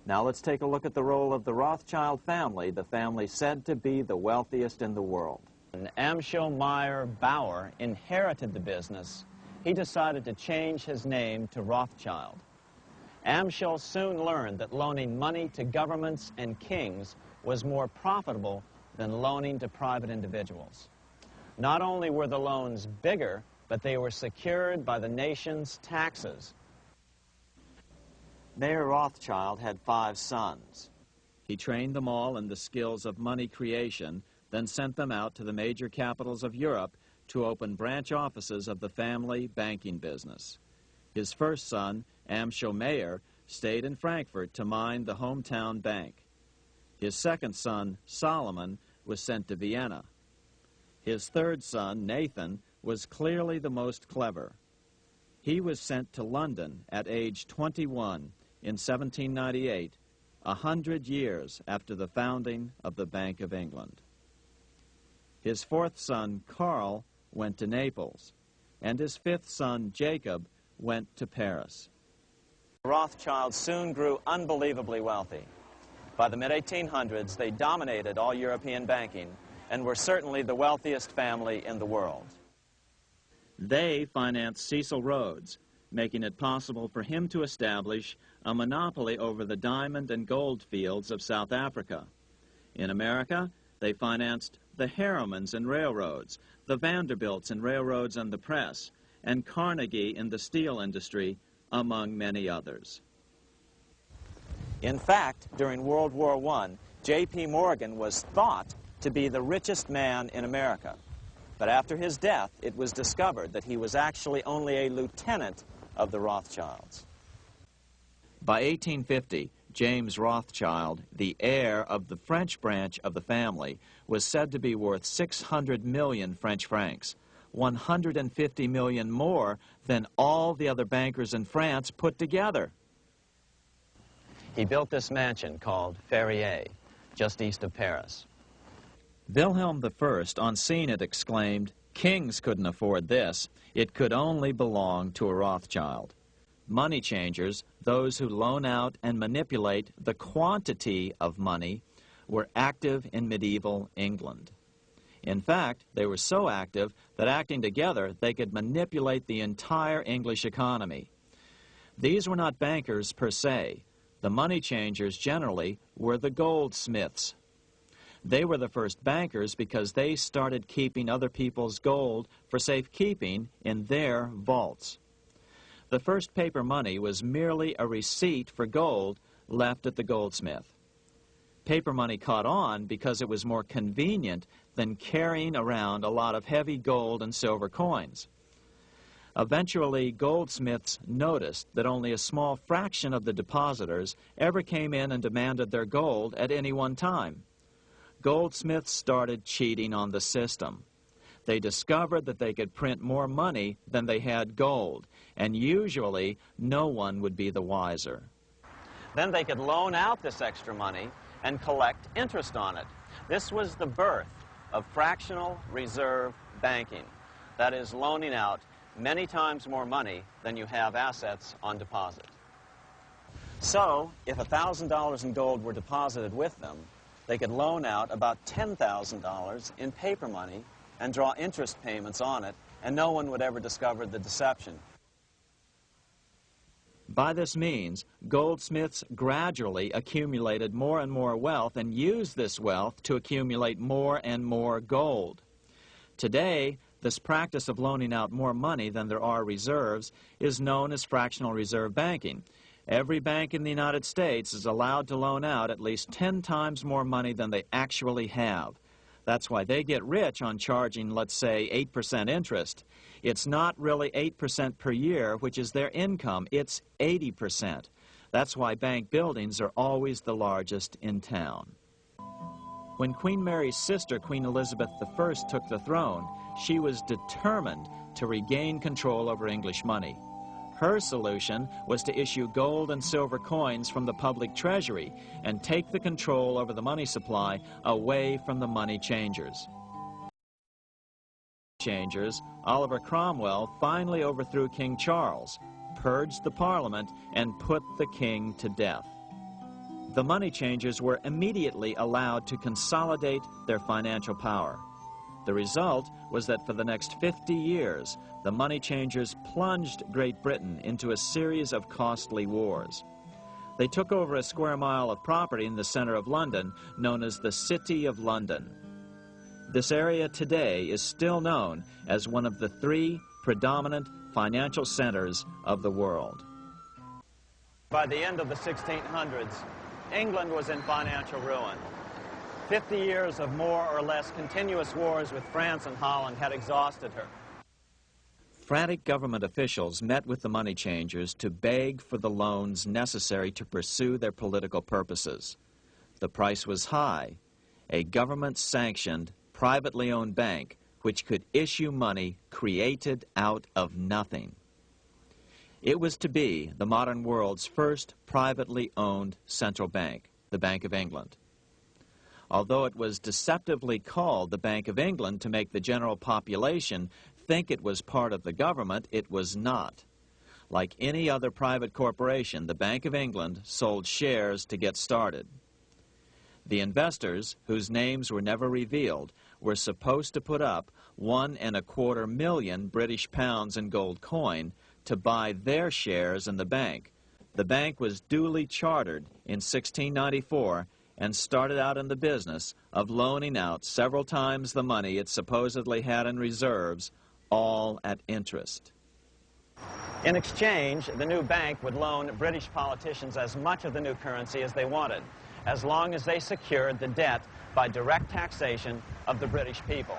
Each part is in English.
Now let's take a look at the role of the Rothschild family, the family said to be the wealthiest in the world. When Amschel Meyer Bauer inherited the business, he decided to change his name to Rothschild. Amschel soon learned that loaning money to governments and kings was more profitable than loaning to private individuals. Not only were the loans bigger, but they were secured by the nation's taxes. Mayer Rothschild had 5 sons. He trained them all in the skills of money creation, then sent them out to the major capitals of Europe to open branch offices of the family banking business. His first son, Amschel Meyer, stayed in Frankfurt to mind the hometown bank. His second son, Solomon, was sent to Vienna. His third son, Nathan, was clearly the most clever. He was sent to London at age 21 in 1798, 100 years after the founding of the Bank of England. His fourth son, Karl, went to Naples, and his fifth son, Jacob, went to Paris. The Rothschilds soon grew unbelievably wealthy. By the mid-1800s, they dominated all European banking and were certainly the wealthiest family in the world. They financed Cecil Rhodes, making it possible for him to establish a monopoly over the diamond and gold fields of South Africa. In America, they financed the Harrimans and railroads, the Vanderbilts and railroads and the press, and Carnegie in the steel industry, among many others. In fact, during World War I, J.P. Morgan was thought to be the richest man in America. But after his death, it was discovered that he was actually only a lieutenant of the Rothschilds. By 1850, James Rothschild, the heir of the French branch of the family, was said to be worth 600 million French francs, 150 million more than all the other bankers in France put together. He built this mansion called Ferrier, just east of Paris. Wilhelm I, on seeing it, exclaimed, "Kings couldn't afford this. It could only belong to a Rothschild." Money changers, those who loan out and manipulate the quantity of money, were active in medieval England. In fact, they were so active that acting together, they could manipulate the entire English economy. These were not bankers per se. The money changers generally were the goldsmiths. They were the first bankers because they started keeping other people's gold for safekeeping in their vaults. The first paper money was merely a receipt for gold left at the goldsmith. Paper money caught on because it was more convenient than carrying around a lot of heavy gold and silver coins. Eventually, goldsmiths noticed that only a small fraction of the depositors ever came in and demanded their gold at any one time. Goldsmiths started cheating on the system. They discovered that they could print more money than they had gold, and usually no one would be the wiser. Then they could loan out this extra money and collect interest on it. This was the birth of fractional reserve banking. That is, loaning out many times more money than you have assets on deposit. So, if $1,000 in gold were deposited with them, they could loan out about $10,000 in paper money and draw interest payments on it, and no one would ever discover the deception. By this means, goldsmiths gradually accumulated more and more wealth and used this wealth to accumulate more and more gold. Today, this practice of loaning out more money than there are reserves is known as fractional reserve banking. Every bank in the United States is allowed to loan out at least 10 times more money than they actually have. That's why they get rich on charging, let's say, 8% interest. It's not really 8% per year, which is their income. It's 80%. That's why bank buildings are always the largest in town. When Queen Mary's sister, Queen Elizabeth I, took the throne, she was determined to regain control over English money. Her solution was to issue gold and silver coins from the public treasury and take the control over the money supply away from the money changers. Oliver Cromwell finally overthrew King Charles, purged the Parliament, and put the king to death. the money changers were immediately allowed to consolidate their financial power. The result was that for the next 50 years, the money changers plunged Great Britain into a series of costly wars. They took over a square mile of property in the center of London, known as the City of London. This area today is still known as one of the 3 predominant financial centers of the world. By the end of the 1600s, England was in financial ruin. 50 years of more or less continuous wars with France and Holland had exhausted her. Frantic government officials met with the money changers to beg for the loans necessary to pursue their political purposes. The price was high: a government-sanctioned, privately owned bank which could issue money created out of nothing. It was to be the modern world's first privately owned central bank, the Bank of England. Although it was deceptively called the Bank of England to make the general population think it was part of the government, it was not. Like any other private corporation, the Bank of England sold shares to get started. The investors, whose names were never revealed, were supposed to put up £1.25 million British pounds in gold coin to buy their shares in the bank. The bank was duly chartered in 1694 and started out in the business of loaning out several times the money it supposedly had in reserves, all at interest. In exchange, the new bank would loan British politicians as much of the new currency as they wanted, as long as they secured the debt by direct taxation of the British people.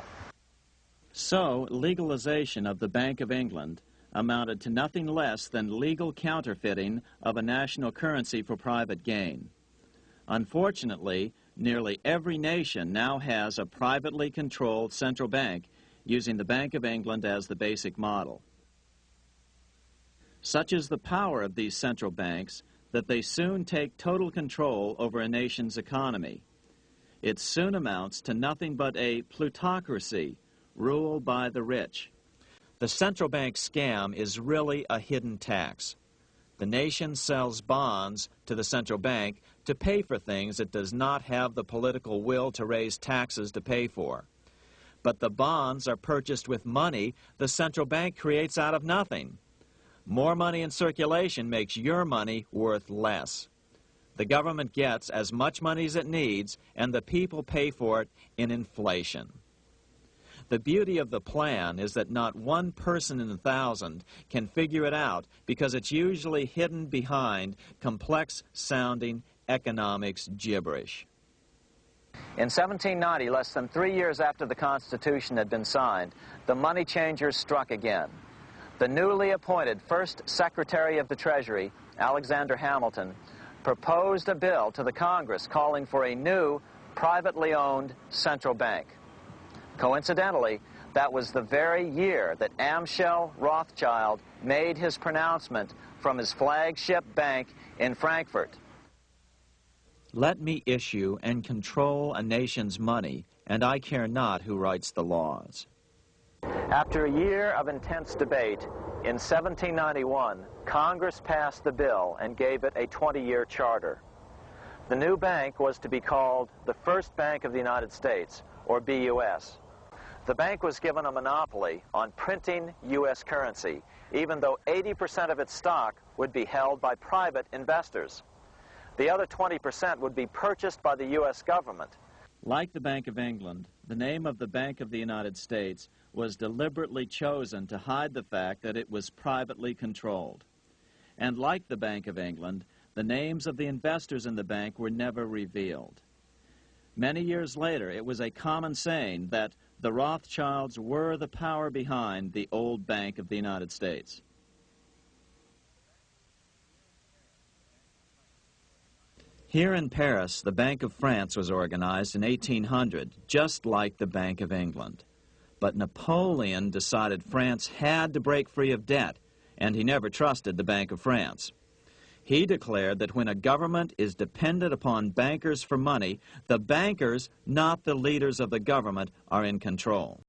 So, legalization of the Bank of England amounted to nothing less than legal counterfeiting of a national currency for private gain. Unfortunately, nearly every nation now has a privately controlled central bank using the Bank of England as the basic model. Such is the power of these central banks that they soon take total control over a nation's economy. It soon amounts to nothing but a plutocracy, ruled by the rich. The central bank scam is really a hidden tax. The nation sells bonds to the central bank to pay for things it does not have the political will to raise taxes to pay for. But the bonds are purchased with money the central bank creates out of nothing. More money in circulation makes your money worth less. The government gets as much money as it needs, and the people pay for it in inflation. The beauty of the plan is that not one person in 1,000 can figure it out because it's usually hidden behind complex-sounding economics gibberish. In 1790, less than 3 years after the Constitution had been signed, the money changers struck again. The newly appointed first Secretary of the Treasury, Alexander Hamilton, proposed a bill to the Congress calling for a new, privately owned central bank. Coincidentally, that was the very year that Amschel Rothschild made his pronouncement from his flagship bank in Frankfurt. Let me issue and control a nation's money, and I care not who writes the laws. After a year of intense debate, in 1791, Congress passed the bill and gave it a 20-year charter. The new bank was to be called the First Bank of the United States, or BUS. The bank was given a monopoly on printing U.S. currency, even though 80% of its stock would be held by private investors. The other 20% would be purchased by the U.S. government. Like the Bank of England, the name of the Bank of the United States was deliberately chosen to hide the fact that it was privately controlled. And like the Bank of England, the names of the investors in the bank were never revealed. Many years later, it was a common saying that the Rothschilds were the power behind the old Bank of the United States. Here in Paris, the Bank of France was organized in 1800, just like the Bank of England. But Napoleon decided France had to break free of debt, and he never trusted the Bank of France. He declared that when a government is dependent upon bankers for money, the bankers, not the leaders of the government, are in control.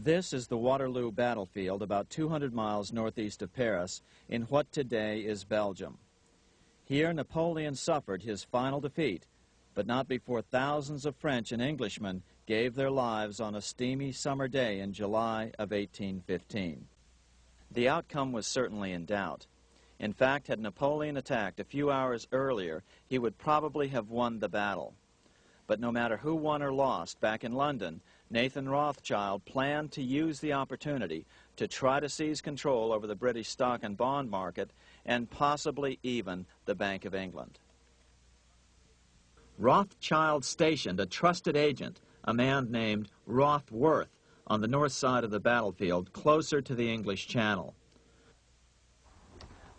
This is the Waterloo battlefield about 200 miles northeast of Paris in what today is Belgium. Here Napoleon suffered his final defeat, but not before thousands of French and Englishmen gave their lives on a steamy summer day in July of 1815. The outcome was certainly in doubt. In fact, had Napoleon attacked a few hours earlier, he would probably have won the battle. But no matter who won or lost, back in London, Nathan Rothschild planned to use the opportunity to try to seize control over the British stock and bond market and possibly even the Bank of England. Rothschild stationed a trusted agent, a man named Rothworth, on the north side of the battlefield, closer to the English Channel.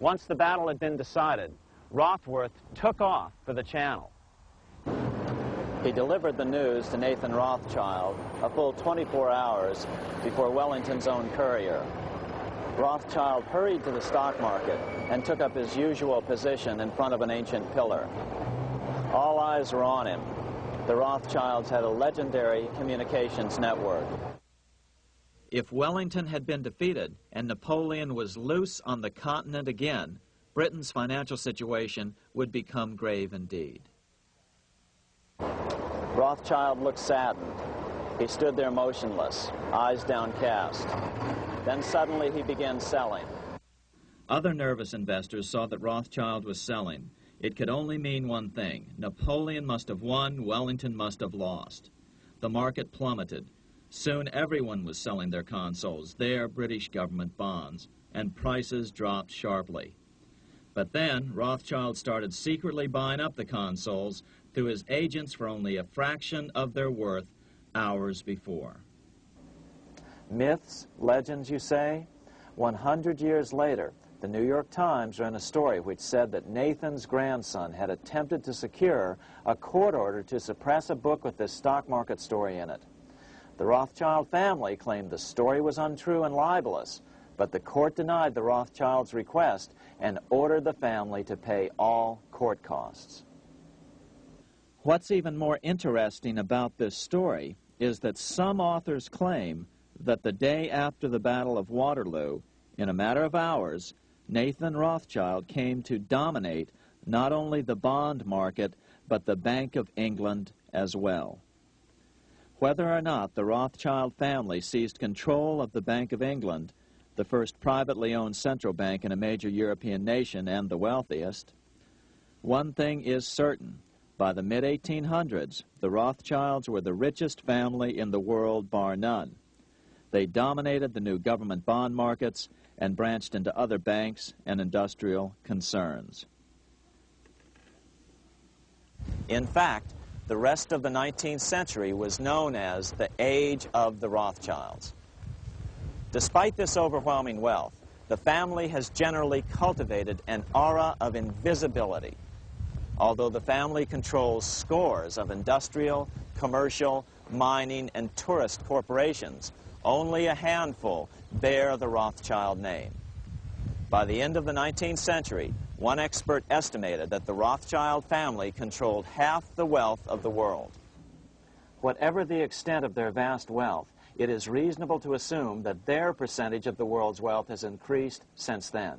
Once the battle had been decided, Rothworth took off for the Channel. He delivered the news to Nathan Rothschild a full 24 hours before Wellington's own courier. Rothschild hurried to the stock market and took up his usual position in front of an ancient pillar. All eyes were on him. The Rothschilds had a legendary communications network. If Wellington had been defeated and Napoleon was loose on the continent again, Britain's financial situation would become grave indeed. Rothschild looked saddened. He stood there motionless, eyes downcast. Then suddenly he began selling. Other nervous investors saw that Rothschild was selling. It could only mean one thing: Napoleon must have won, Wellington must have lost. The market plummeted. Soon everyone was selling their consols, their British government bonds, and prices dropped sharply. But then Rothschild started secretly buying up the consols through his agents for only a fraction of their worth hours before. Myths, legends, you say? 100 years later, the New York Times ran a story which said that Nathan's grandson had attempted to secure a court order to suppress a book with this stock market story in it. The Rothschild family claimed the story was untrue and libelous, but the court denied the Rothschilds' request and ordered the family to pay all court costs. What's even more interesting about this story is that some authors claim that the day after the Battle of Waterloo, in a matter of hours, Nathan Rothschild came to dominate not only the bond market, but the Bank of England as well. Whether or not the Rothschild family seized control of the Bank of England, the first privately owned central bank in a major European nation and the wealthiest, one thing is certain: by the mid-1800s, the Rothschilds were the richest family in the world, bar none. They dominated the new government bond markets and branched into other banks and industrial concerns. In fact, the rest of the 19th century was known as the Age of the Rothschilds. Despite this overwhelming wealth, the family has generally cultivated an aura of invisibility. Although the family controls scores of industrial, commercial, mining, and tourist corporations, only a handful bear the Rothschild name. By the end of the 19th century, one expert estimated that the Rothschild family controlled half the wealth of the world. Whatever the extent of their vast wealth, it is reasonable to assume that their percentage of the world's wealth has increased since then.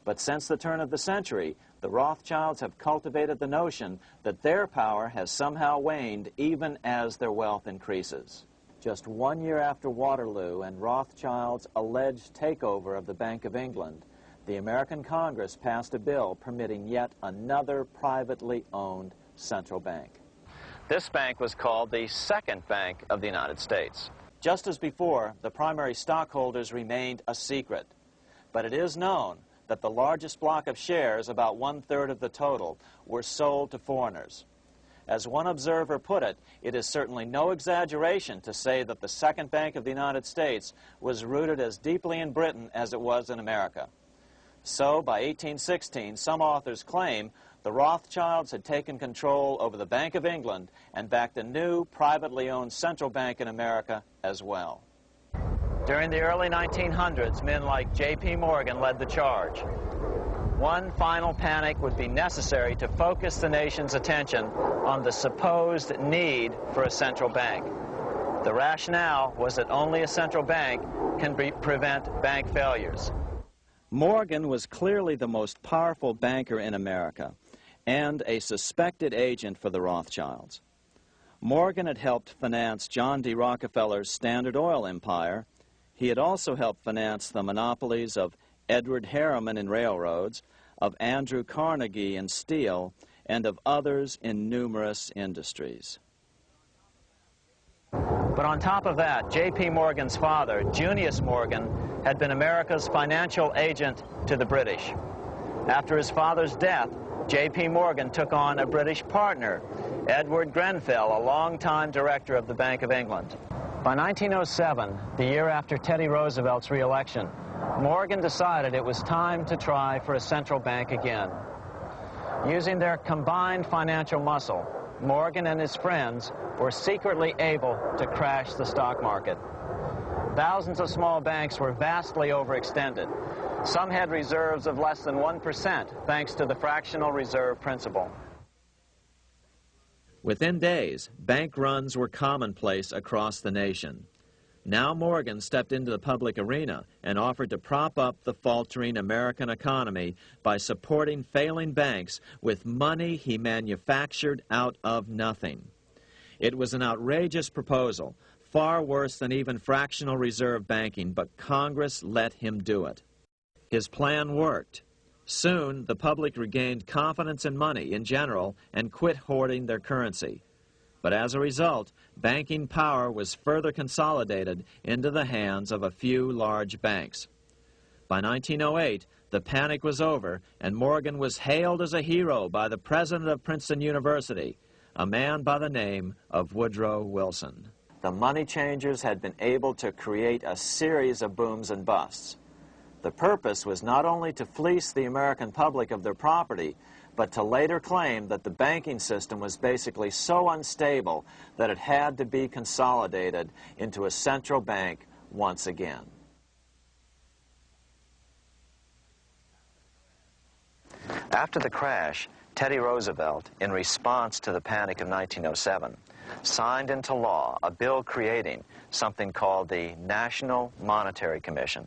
But since the turn of the century, the Rothschilds have cultivated the notion that their power has somehow waned even as their wealth increases. Just 1 year after Waterloo and Rothschild's alleged takeover of the Bank of England, the American Congress passed a bill permitting yet another privately owned central bank. This bank was called the Second Bank of the United States. Just as before, the primary stockholders remained a secret. But it is known that the largest block of shares, about 1/3 of the total, were sold to foreigners. As one observer put it, it is certainly no exaggeration to say that the Second Bank of the United States was rooted as deeply in Britain as it was in America. So, by 1816, some authors claim the Rothschilds had taken control over the Bank of England and backed a new privately owned central bank in America as well. During the early 1900s, men like J.P. Morgan led the charge. One final panic would be necessary to focus the nation's attention on the supposed need for a central bank. The rationale was that only a central bank can prevent bank failures. Morgan was clearly the most powerful banker in America and a suspected agent for the Rothschilds. Morgan had helped finance John D. Rockefeller's Standard Oil empire. He had also helped finance the monopolies of Edward Harriman in railroads, of Andrew Carnegie in steel, and of others in numerous industries. But on top of that, J.P. Morgan's father, Junius Morgan, had been America's financial agent to the British. After his father's death, J.P. Morgan took on a British partner, Edward Grenfell, a longtime director of the Bank of England. By 1907, the year after Teddy Roosevelt's re-election, Morgan decided it was time to try for a central bank again. Using their combined financial muscle, Morgan and his friends were secretly able to crash the stock market. Thousands of small banks were vastly overextended. Some had reserves of less than 1% thanks to the fractional reserve principle. Within days, bank runs were commonplace across the nation. Now Morgan stepped into the public arena and offered to prop up the faltering American economy by supporting failing banks with money he manufactured out of nothing. It was an outrageous proposal, far worse than even fractional reserve banking, but Congress let him do it. His plan worked. Soon, the public regained confidence in money in general and quit hoarding their currency. But as a result, banking power was further consolidated into the hands of a few large banks. By 1908, the panic was over, and Morgan was hailed as a hero by the president of Princeton University, a man by the name of Woodrow Wilson. The money changers had been able to create a series of booms and busts. The purpose was not only to fleece the American public of their property, but to later claim that the banking system was basically so unstable that it had to be consolidated into a central bank once again. After the crash, Teddy Roosevelt, in response to the panic of 1907, signed into law a bill creating something called the National Monetary Commission.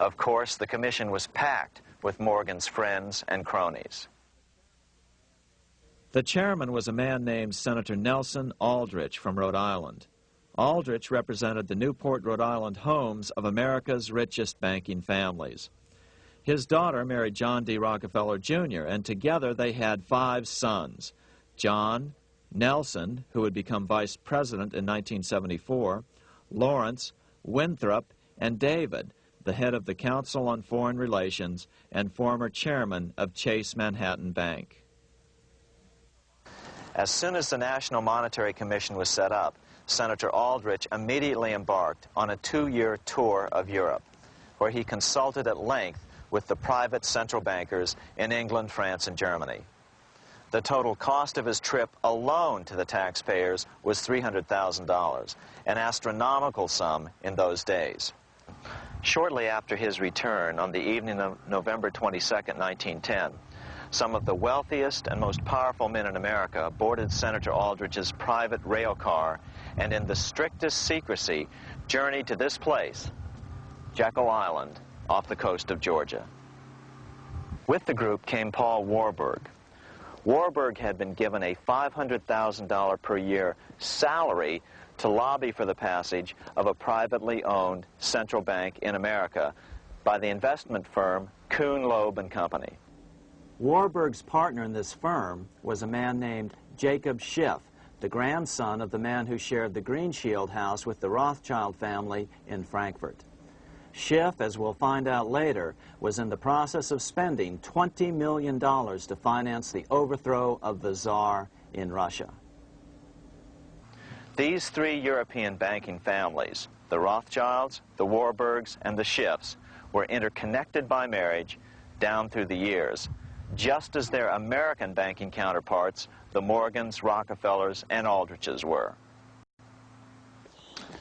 Of course, the commission was packed with Morgan's friends and cronies. The chairman was a man named Senator Nelson Aldrich from Rhode Island. Aldrich represented the Newport, Rhode Island homes of America's richest banking families. His daughter married John D. Rockefeller, Jr., and together they had 5 sons: John, Nelson, who would become vice president in 1974, Lawrence, Winthrop, and David, the head of the Council on Foreign Relations and former chairman of Chase Manhattan Bank. As soon as the National Monetary Commission was set up, Senator Aldrich immediately embarked on a 2-year tour of Europe, where he consulted at length with the private central bankers in England, France, and Germany. The total cost of his trip alone to the taxpayers was $300,000, an astronomical sum in those days. Shortly after his return, on the evening of November 22, 1910, some of the wealthiest and most powerful men in America boarded Senator Aldrich's private rail car and in the strictest secrecy journeyed to this place, Jekyll Island, off the coast of Georgia. With the group came Paul Warburg. Warburg had been given a $500,000 per year salary to lobby for the passage of a privately owned central bank in America by the investment firm Kuhn, Loeb & Company. Warburg's partner in this firm was a man named Jacob Schiff, the grandson of the man who shared the Green Shield house with the Rothschild family in Frankfurt. Schiff, as we'll find out later, was in the process of spending $20 million to finance the overthrow of the Tsar in Russia. These 3 European banking families, the Rothschilds, the Warburgs, and the Schiffs, were interconnected by marriage down through the years, just as their American banking counterparts, the Morgans, Rockefellers, and Aldriches were.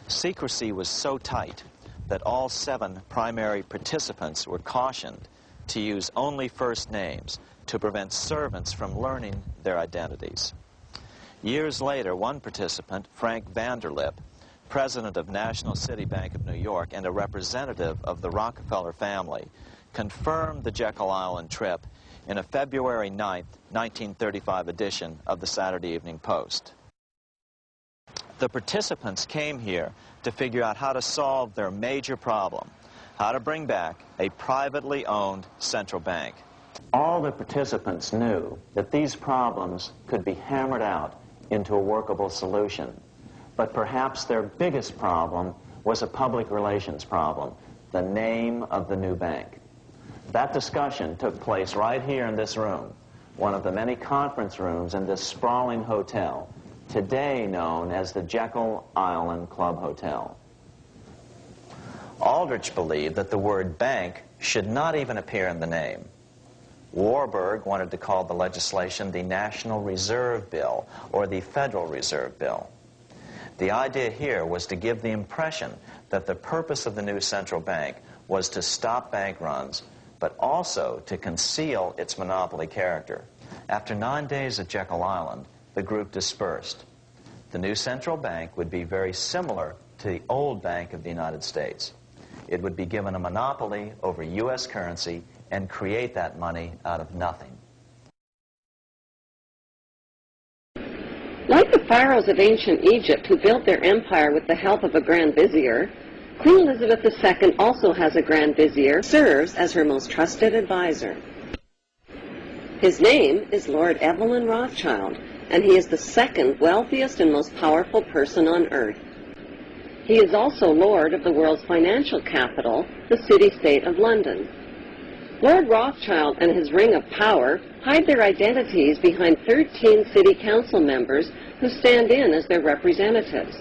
Secrecy was so tight that all 7 primary participants were cautioned to use only first names to prevent servants from learning their identities. Years later, one participant, Frank Vanderlip, president of National City Bank of New York and a representative of the Rockefeller family, confirmed the Jekyll Island trip in a February 9, 1935 edition of the Saturday Evening Post. The participants came here to figure out how to solve their major problem, how to bring back a privately owned central bank. All the participants knew that these problems could be hammered out into a workable solution. But perhaps their biggest problem was a public relations problem, the name of the new bank. That discussion took place right here in this room, one of the many conference rooms in this sprawling hotel, today known as the Jekyll Island Club Hotel. Aldrich believed that the word bank should not even appear in the name. Warburg wanted to call the legislation the National Reserve Bill or the Federal Reserve Bill. The idea here was to give the impression that the purpose of the new central bank was to stop bank runs, but also to conceal its monopoly character. After 9 days at Jekyll Island, the group dispersed. The new central bank would be very similar to the old Bank of the United States. It would be given a monopoly over U.S. currency and create that money out of nothing. Like the pharaohs of ancient Egypt who built their empire with the help of a grand vizier, Queen Elizabeth II also has a grand vizier, serves as her most trusted advisor. His name is Lord Evelyn Rothschild, and he is the second wealthiest and most powerful person on earth. He is also Lord of the world's financial capital, the city-state of London. Lord Rothschild and his ring of power hide their identities behind 13 city council members who stand in as their representatives.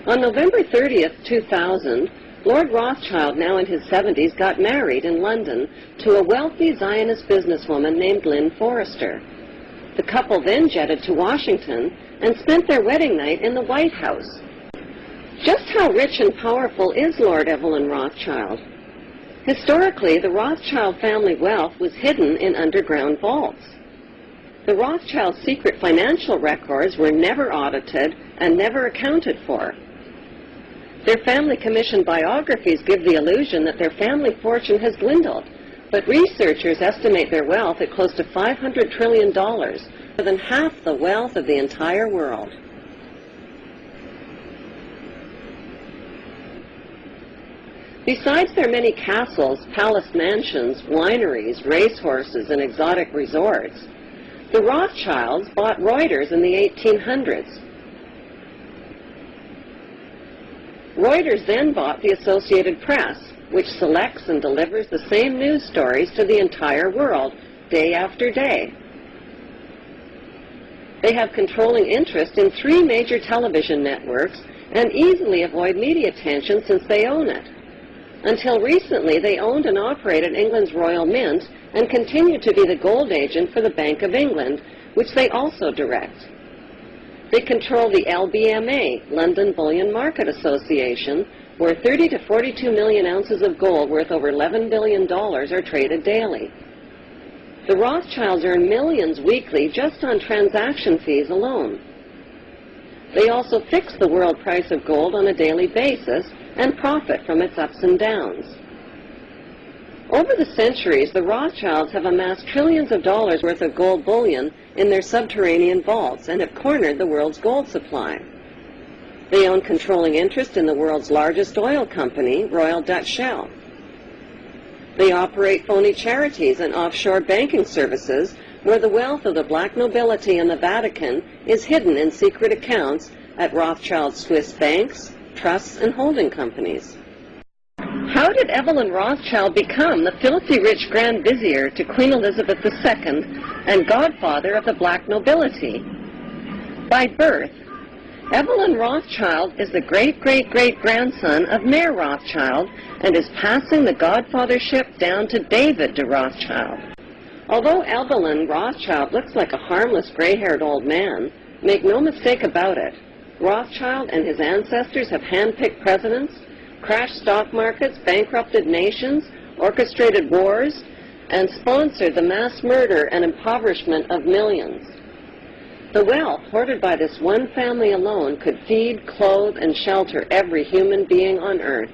On November 30th, 2000, Lord Rothschild, now in his 70s, got married in London to a wealthy Zionist businesswoman named Lynn Forrester. The couple then jetted to Washington and spent their wedding night in the White House. Just how rich and powerful is Lord Evelyn Rothschild? Historically, the Rothschild family wealth was hidden in underground vaults. The Rothschild secret financial records were never audited and never accounted for. Their family-commissioned biographies give the illusion that their family fortune has dwindled, but researchers estimate their wealth at close to $500 trillion, more than half the wealth of the entire world. Besides their many castles, palace mansions, wineries, racehorses, and exotic resorts, the Rothschilds bought Reuters in the 1800s. Reuters then bought the Associated Press, which selects and delivers the same news stories to the entire world, day after day. They have controlling interest in 3 major television networks and easily avoid media attention since they own it. Until recently, they owned and operated England's Royal Mint and continue to be the gold agent for the Bank of England, which they also direct. They control the LBMA, London Bullion Market Association, where 30 to 42 million ounces of gold worth over $11 billion are traded daily. The Rothschilds earn millions weekly just on transaction fees alone. They also fix the world price of gold on a daily basis and profit from its ups and downs. Over the centuries, the Rothschilds have amassed trillions of dollars worth of gold bullion in their subterranean vaults and have cornered the world's gold supply. They own controlling interest in the world's largest oil company, Royal Dutch Shell. They operate phony charities and offshore banking services where the wealth of the black nobility and the Vatican is hidden in secret accounts at Rothschild Swiss banks, trusts, and holding companies. How did Evelyn Rothschild become the filthy rich Grand Vizier to Queen Elizabeth II and godfather of the black nobility? By birth, Evelyn Rothschild is the great-great-great-grandson of Mayor Rothschild and is passing the godfathership down to David de Rothschild. Although Evelyn Rothschild looks like a harmless gray-haired old man, make no mistake about it, Rothschild and his ancestors have handpicked presidents, crashed stock markets, bankrupted nations, orchestrated wars, and sponsored the mass murder and impoverishment of millions. The wealth hoarded by this one family alone could feed, clothe, and shelter every human being on earth.